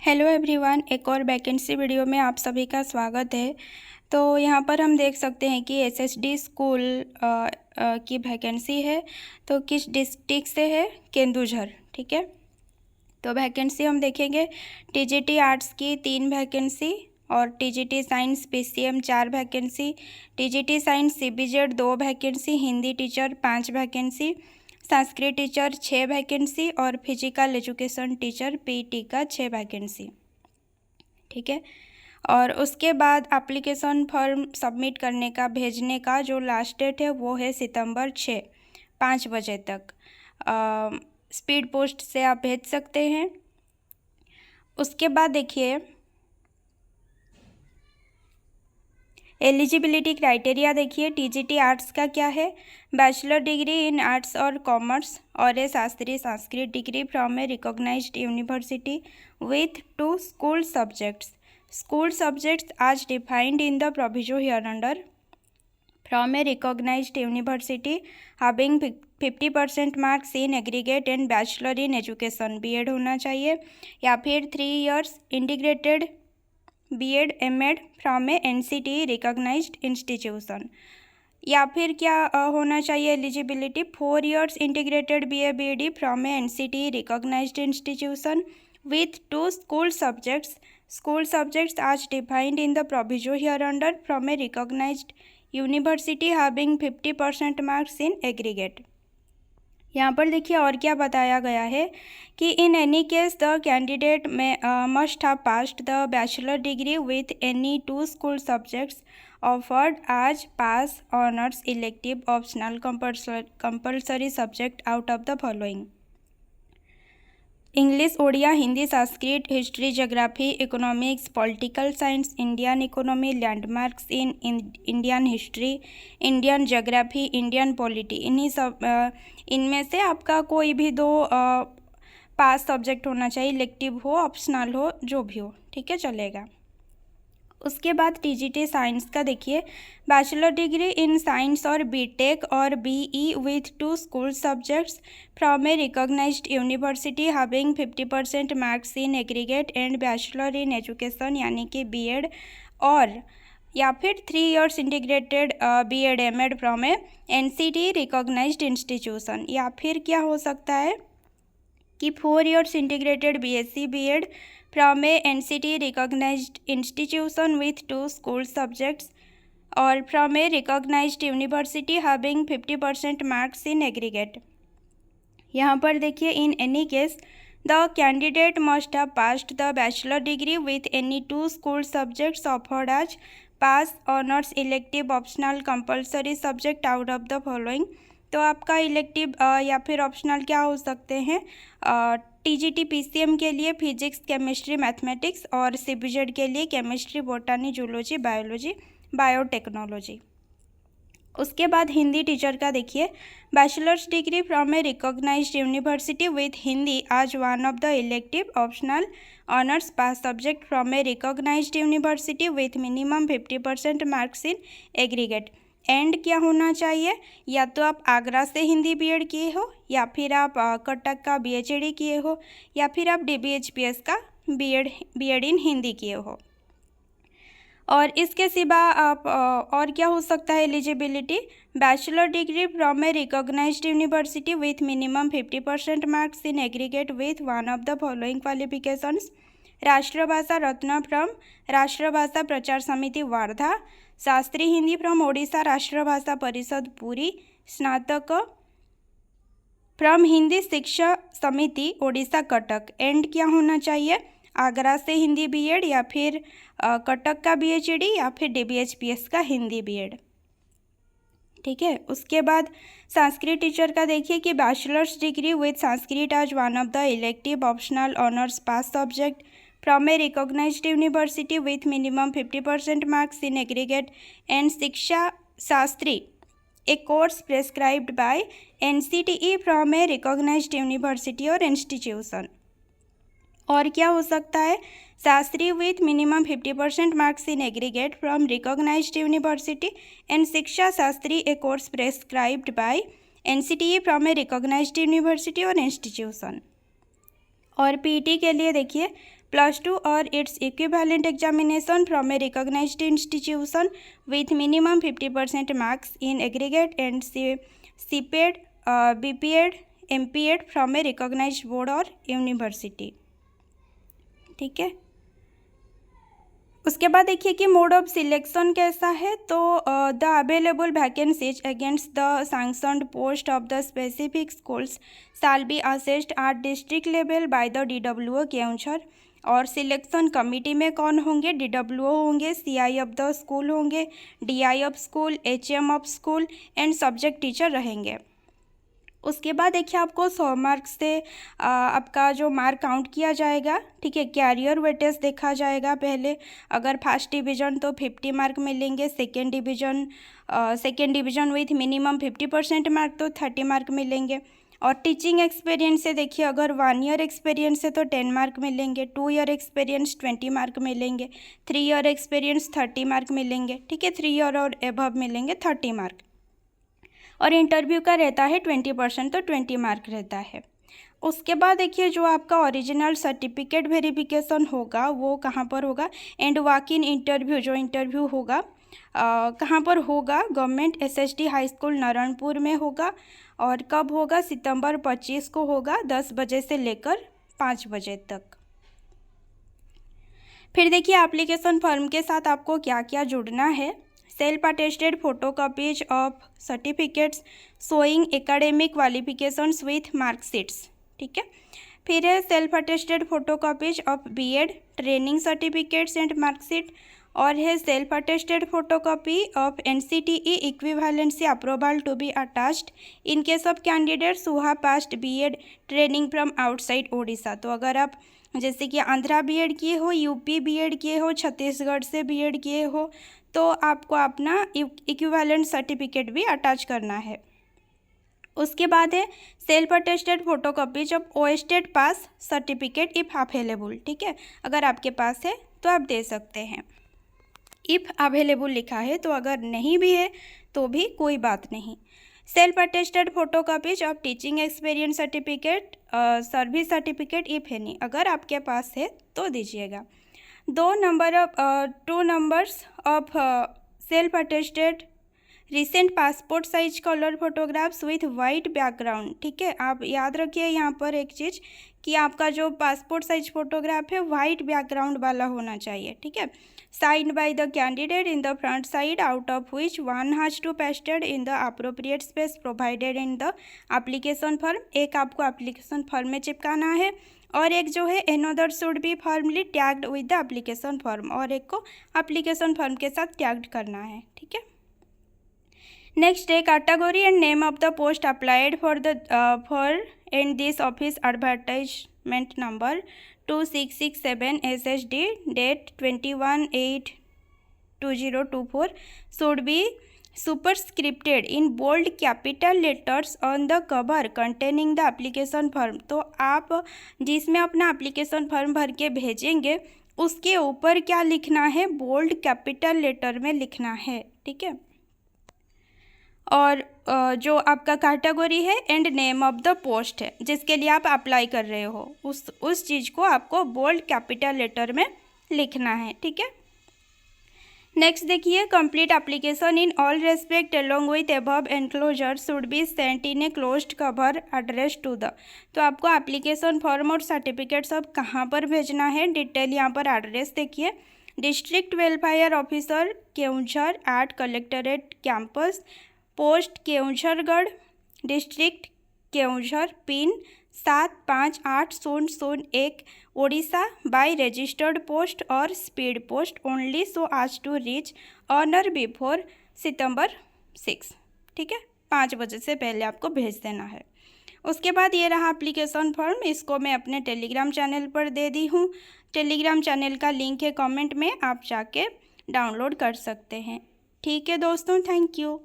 Hello everyone, एक और vacancy video में आप सभी का स्वागत है। तो यहाँ पर हम देख सकते हैं कि एसएसडी स्कूल की वैकेंसी है। तो किस डिस्ट्रिक्ट से है? केंदुझर। ठीक है, तो वैकेंसी हम देखेंगे। टीजीटी आर्ट्स की 3 वैकेंसी और TGT science PCM 4 vacancy, TGT science CBZ 2 vacancy, Hindi teacher 5 vacancy, Sanskrit teacher 6 vacancy और फिजिकल एजुकेशन टीचर पीटी का 6 वैकेंसी। ठीक है, और उसके बाद एप्लीकेशन फॉर्म सबमिट करने का, भेजने का जो लास्ट डेट है वो है सितंबर 6, 5 बजे तक। स्पीड पोस्ट से आप भेज सकते हैं। उसके बाद देखिए एलिजिबिलिटी क्राइटेरिया। देखिए टीजीटी आर्ट्स का क्या है? बैचलर डिग्री इन आर्ट्स और कॉमर्स और ए शास्त्रीय Sanskrit degree from a recognised university with 2 school subjects. School subjects as defined in the proviso hereunder from a recognised university having 50% marks in aggregate and bachelor in education. BEd होना चाहिए या फिर 3 years integrated BEd MEd from a NCT recognised institution. या फिर क्या होना चाहिए eligibility? 4 years integrated BA BEd from a NCT recognised institution with 2 school subjects. School subjects as defined in the proviso hereunder from a recognized university having 50% marks in aggregate. यहाँ पर देखिए और क्या बताया गया है कि in any case the candidate में must have passed the bachelor degree with any 2 school subjects offered as pass honours elective optional compulsory subject out of the following: English, Odia, Hindi, Sanskrit, history, geography, economics, political science, Indian economy, landmarks in Indian history, Indian geography, Indian polity. इन्हीं सब इनमें से आपका कोई भी 2 पास subject होना चाहिए, elective हो, ऑप्शनल हो, जो भी हो। ठीक है, चलेगा। उसके बाद टीजीटी साइंस का देखिए, बैचलर डिग्री इन साइंस और बीटेक और BE with 2 school subjects from a recognised university having 50% marks in aggregate and bachelor in education यानी कि बीएड, और या फिर 3 years integrated BEd MEd from a NCT recognised institution. या फिर क्या हो सकता है कि 4 years integrated BSc BEd from a NCT recognised institution with 2 school subjects और from a recognised university having 50% marks in aggregate. यहाँ पर देखिए in any case the candidate must have passed the bachelor degree with any 2 school subjects offered as pass honours elective optional compulsory subject out of the following. तो आपका elective या फिर optional क्या हो सकते हैं? टीजीटी पीसीएम के लिए फिजिक्स, केमिस्ट्री, मैथमेटिक्स और सीबीजेड के लिए chemistry, botany, zoology, biology, biotechnology. उसके बाद हिंदी टीचर का देखिए, bachelor's degree from a recognised university with Hindi as one of the elective optional honours pass subject from a recognised university with minimum 50% marks in aggregate. And क्या होना चाहिए? या तो आप आगरा से हिंदी बीएड किए हो, या फिर आप कटक का बीएचडी किए हो, या फिर आप डीबीएचपीएस का बीएड इन हिंदी किए हो। और इसके सिवा आप और क्या हो सकता है eligibility? Bachelor degree from a recognised university with minimum 50% marks in aggregate with one of the following qualifications: Rashtrabhasha Ratna from राष्ट्रभाषा प्रचार समिति वार्धा, शास्त्रीय हिंदी फ्रॉम ओडिशा राष्ट्रभाषा परिषद पुरी, स्नातक फ्रॉम हिंदी शिक्षा समिति ओडिशा कटक। एंड क्या होना चाहिए? आगरा से हिंदी बीएड, या फिर कटक का बीएचडी, या फिर डीबीएचपीएस का हिंदी बीएड। ठीक है, उसके बाद संस्कृत टीचर का देखिए कि bachelors degree with Sanskrit as one of the elective optional honours pass subject from a recognised university with minimum 50% marks in aggregate and Shiksha Shastri a course prescribed by NCTE from a recognised university और institution. और क्या हो सकता है? Shastri with minimum 50% marks in aggregate from recognised university and Shiksha Shastri a course prescribed by NCTE from a recognised university और institution. और PT के लिए देखिए +2 और its equivalent examination from a recognised institution with minimum 50% marks in aggregate and CPEd BPEd MPEd from a recognised board और university. ठीक है, उसके बाद देखिए कि मोड ऑफ सिलेक्शन कैसा है। तो the available vacancies against the sanctioned post of the specific schools shall be assessed at district level by the DWO Keonjhar. और सिलेक्शन कमेटी में कौन होंगे? DWO होंगे, CI ऑफ द स्कूल होंगे, DI of school, HM of school and subject teacher रहेंगे। उसके बाद देखिए आपको 100 मार्क्स से आपका जो मार्क काउंट किया जाएगा। ठीक है, कैरियर वेटेज देखा जाएगा पहले। अगर फर्स्ट डिवीज़न तो 50 मार्क मिलेंगे, second division with minimum 50% mark तो 30 मार्क मिलेंगे। और टीचिंग एक्सपीरियंस से देखिए अगर 1 ईयर एक्सपीरियंस है तो 10 मार्क मिलेंगे, 2 ईयर एक्सपीरियंस 20 मार्क मिलेंगे, 3 ईयर एक्सपीरियंस 30 मार्क मिलेंगे। ठीक है, 3 ईयर और एबव मिलेंगे 30 मार्क। और इंटरव्यू का रहता है 20% तो 20 मार्क रहता है। उसके बाद देखिए जो आपका ओरिजिनल सर्टिफिकेट वेरिफिकेशन होगा वो कहाँ पर होगा? एंड वॉक इन इंटरव्यू, जो इंटरव्यू होगा कहाँ पर होगा? Government SSD high school Narayanpur में होगा। और कब होगा? सितंबर 25 को होगा, 10 बजे से लेकर 5 बजे तक। फिर देखिए एप्लीकेशन फॉर्म के साथ आपको क्या क्या जुड़ना है। Self attested photocopies of certificates showing academic qualifications with marksheets. ठीक है, फिर है self attested photocopies of BEd training certificates and marksheet. और है self attested photocopy of NCTE equivalency approval to be attached in case of candidates who have passed BEd training from outside Odisha. तो अगर आप जैसे कि आंध्रा BEd किए हो, UP BEd किए हो, छत्तीसगढ़ से BEd किए हो, तो आपको अपना इक्विवेलेंट सर्टिफिकेट भी अटैच करना है। उसके बाद है self attested photocopies of attested pass certificate if available. ठीक है, अगर आपके पास है तो आप दे सकते हैं। इफ़ अवेलेबल लिखा है तो अगर नहीं भी है तो भी कोई बात नहीं। Self attested photocopies of teaching experience certificate, service certificate if any, अगर आपके पास है तो दीजिएगा। 2 numbers of self attested recent passport size colour photographs with white background. ठीक है, आप याद रखिए यहाँ पर एक चीज़ कि आपका जो पासपोर्ट साइज फोटोग्राफ है वाइट बैकग्राउंड वाला होना चाहिए। ठीक है, signed by the candidate in the front side out of which one has to pasted in the appropriate space provided in the application form. एक आपको एप्लीकेशन फॉर्म में चिपकाना है और एक जो है another should be formally tagged with the application form, और एक को एप्लीकेशन फॉर्म के साथ टैग्ड करना है। ठीक है, नेक्स्ट है category and name of the post applied for and this office advertisement number 2667 SSD date 21/8/2024 should be superscripted in bold capital letters on the cover containing the application form. तो आप जिसमें अपना application form भर के भेजेंगे उसके ऊपर क्या लिखना है? बोल्ड कैपिटल लेटर में लिखना है। ठीक है, और जो आपका कैटेगरी है and name of the post है जिसके लिए आप अप्लाई कर रहे हो उस चीज़ को आपको बोल्ड कैपिटल लेटर में लिखना है। ठीक है, नेक्स्ट देखिए complete application in all respect along with above enclosure should be sent in a closed cover address to the. तो आपको एप्लीकेशन फॉर्म और सर्टिफिकेट सब कहाँ पर भेजना है डिटेल यहाँ पर एड्रेस देखिए। District welfare officer Keonjhar at collectorate campus post Keonjhargarh district Keonjhar pin 758001 Odisha by registered post और speed post only so as to reach on or before सितंबर 6। ठीक है, 5 बजे से पहले आपको भेज देना है। उसके बाद ये रहा एप्लीकेशन फॉर्म, इसको मैं अपने टेलीग्राम चैनल पर दे दी हूँ। टेलीग्राम चैनल का लिंक है कमेंट में, आप जाके डाउनलोड कर सकते हैं। ठीक है दोस्तों, थैंक यू।